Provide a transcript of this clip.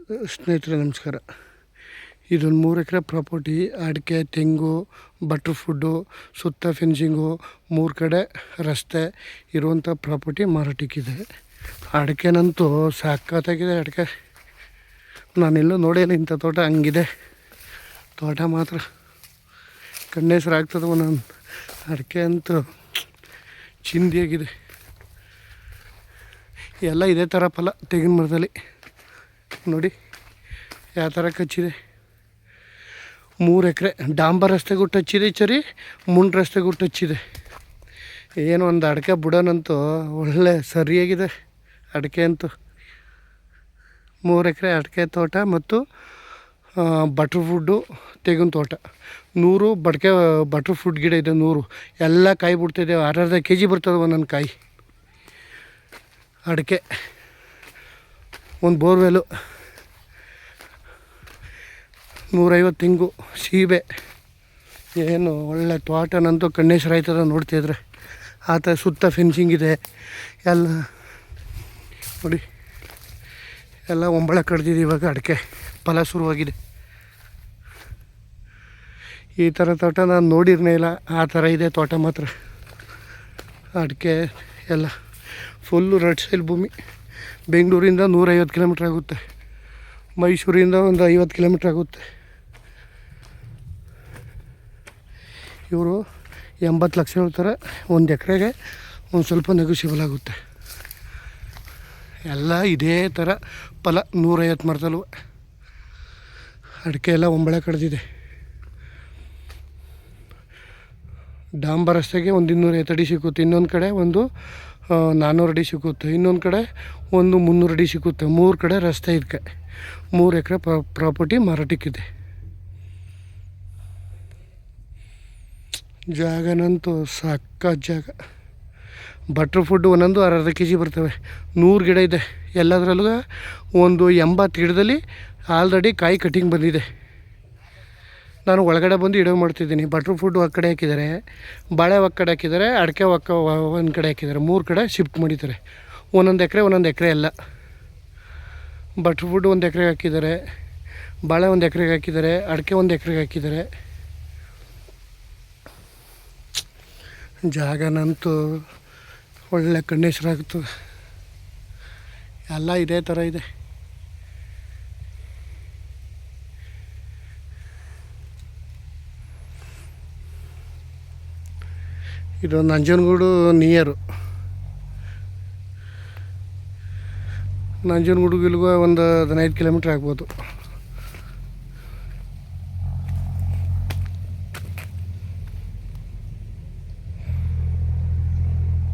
ಸ್ನೇಹಿತರೆ ನಮಸ್ಕಾರ. ಇದೊಂದು 3 ಎಕರೆ ಪ್ರಾಪರ್ಟಿ. ಅಡಿಕೆ, ತೆಂಗು, ಬಟ್ರ್ ಫುಡ್ಡು, ಸುತ್ತ ಫೆನ್ಸಿಂಗು, 3 ಕಡೆ ರಸ್ತೆ ಇರುವಂಥ ಪ್ರಾಪರ್ಟಿ ಮಾರಾಟಕ್ಕಿದೆ. ಅಡಿಕೆನಂತೂ ಸಖತ್ತಾಗಿದೆ. ಅಡಿಕೆ ನಾನೆಲ್ಲೂ ನೋಡಿಲ್ಲ ಇಂಥ ತೋಟ. ಹಂಗಿದೆ ತೋಟ ಮಾತ್ರ. ಕಣ್ಣೆಸರಾಗ್ತದೆ ಒಂದೊಂದು. ಅಡಿಕೆ ಅಂತೂ ಚಿಂದಿಯಾಗಿದೆ. ಎಲ್ಲ ಇದೇ ಥರ ಫಲ ತೆಂಗಿನ ಮರದಲ್ಲಿ ನೋಡಿ ಯಾವ ಥರ ಕಚ್ಚಿದೆ. 3 ಎಕರೆ ಡಾಂಬರ್ ರಸ್ತೆಗೂ ಟಚ್ಚಿದೆ ಚರಿ, ಮುಂಡ್ ರಸ್ತೆಗೂ ಟಚ್ಚಿದೆ. ಏನು ಒಂದು ಅಡಿಕೆ ಬುಡನಂತೂ ಒಳ್ಳೆ ಸರಿಯಾಗಿದೆ. ಅಡಿಕೆ ಅಂತೂ 3 ಎಕರೆ ಅಡಿಕೆ ತೋಟ ಮತ್ತು ಬಟ್ರ್ ಫುಡ್ಡು ತೆಂಗಿನ ತೋಟ. 100 ಬಟ್ರ್ ಫುಡ್ ಗಿಡ ಇದೆ. 100 ಎಲ್ಲ ಕಾಯಿ ಬಿಡ್ತಿದೆ. ಅರ್ಧ kg ಬರ್ತದೆ ಒಂದೊಂದು ಕಾಯಿ. ಅಡಿಕೆ, ಒಂದು ಬೋರ್ವೆಲು, 150 ತೆಂಗು, ಸೀಬೆ. ಏನು ಒಳ್ಳೆ ತೋಟನಂತೂ ಕಣ್ಣೆಸರಾಯ್ತದ ನೋಡ್ತಿದ್ರೆ. ಆ ಥರ ಸುತ್ತ ಫೆನ್ಸಿಂಗ್ ಇದೆ. ಎಲ್ಲ ನೋಡಿ, ಎಲ್ಲ ಒಂಬಳ ಕಡ್ದಿದೆ. ಇವಾಗ ಅಡಿಕೆ ಫಲ ಶುರುವಾಗಿದೆ. ಈ ಥರ ತೋಟ ನಾನು ನೋಡಿರನೇ ಇಲ್ಲ. ಆ ಥರ ಇದೆ ತೋಟ ಮಾತ್ರ. ಅಡಿಕೆ ಎಲ್ಲ ಫುಲ್ಲು ರೆಡ್ ಸೈಲ್ ಭೂಮಿ. ಬೆಂಗಳೂರಿಂದ 150 ಕಿಲೋಮೀಟ್ರ್ ಆಗುತ್ತೆ. ಮೈಸೂರಿಂದ ಒಂದು 50 ಕಿಲೋಮೀಟ್ರ್ ಆಗುತ್ತೆ. ಇವರು 80 ಲಕ್ಷ ಹೇಳ್ತಾರೆ. 1 ಎಕರೆಗೆ ಒಂದು ಸ್ವಲ್ಪ ನೆಗೋಷಿಯಬಲ್ ಆಗುತ್ತೆ. ಎಲ್ಲ ಇದೇ ಥರ ಫಲ 150 ಮರದಲ್ಲೂ. ಅಡಿಕೆ ಎಲ್ಲ ಒಂಬಳೆ ಕಡ್ದಿದೆ. ಡಾಂಬರ್ ರಸ್ತೆಗೆ ಒಂದು 250 ಅಡಿ ಸಿಕ್ಕುತ್ತೆ. ಇನ್ನೊಂದು ಕಡೆ ಒಂದು 400 ಅಡಿ ಸಿಕ್ಕುತ್ತೆ. ಇನ್ನೊಂದು ಕಡೆ ಒಂದು 300 ಅಡಿ ಸಿಕ್ಕುತ್ತೆ. 3 ಕಡೆ ರಸ್ತೆ ಇದಕ್ಕೆ. 3 ಎಕರೆ ಪ್ರಾಪರ್ಟಿ ಮಾರಾಟಕ್ಕಿದೆ. ಜಾಗನಂತೂ ಸಕ್ಕ ಜಾಗ. ಬಟ್ರ್ ಫುಡ್ಡು ಒಂದೊಂದು ಅರ್ಧ kg ಬರ್ತವೆ. 100 ಗಿಡ ಇದೆ. ಎಲ್ಲದರಲ್ಲೂ ಒಂದು 80 ಗಿಡದಲ್ಲಿ ಆಲ್ರೆಡಿ ಕಾಯಿ ಕಟಿಂಗ್ ಬಂದಿದೆ. ನಾನು ಒಳಗಡೆ ಬಂದು ಇಡೋ ಮಾಡ್ತಿದ್ದೀನಿ. ಬಟ್ರ್ ಫುಡ್ಡು ಆ ಕಡೆ ಹಾಕಿದ್ದಾರೆ, ಬಾಳೆ ಒಂದು ಕಡೆ ಹಾಕಿದ್ದಾರೆ, ಅಡಿಕೆ ಒಂದು ಕಡೆ ಹಾಕಿದ್ದಾರೆ. 3 ಕಡೆ ಶಿಫ್ಟ್ ಮಾಡಿದ್ದಾರೆ. ಒಂದೊಂದು ಎಕರೆ ಎಲ್ಲ. ಬಟ್ರ್ ಫುಡ್ಡು 1 ಎಕರೆಗೆ ಹಾಕಿದ್ದಾರೆ, ಬಾಳೆ 1 ಎಕರೆಗೆ ಹಾಕಿದ್ದಾರೆ, ಅಡಿಕೆ 1 ಎಕರೆಗೆ ಹಾಕಿದ್ದಾರೆ. ಜಾಗನಂತೂ ಒಳ್ಳೆ ಕಣ್ಣೆಸರಾಗ್ತದೆ. ಎಲ್ಲ ಇದೇ ಥರ ಇದೆ. ಇದು ನಂಜನಗೂಡು ನಿಯರು. ನಂಜನಗೂಡಿಗೆ ಇಲ್ಲಿಗೂ ಒಂದು 15 ಕಿಲೋಮೀಟ್ರ್ ಆಗ್ಬೋದು.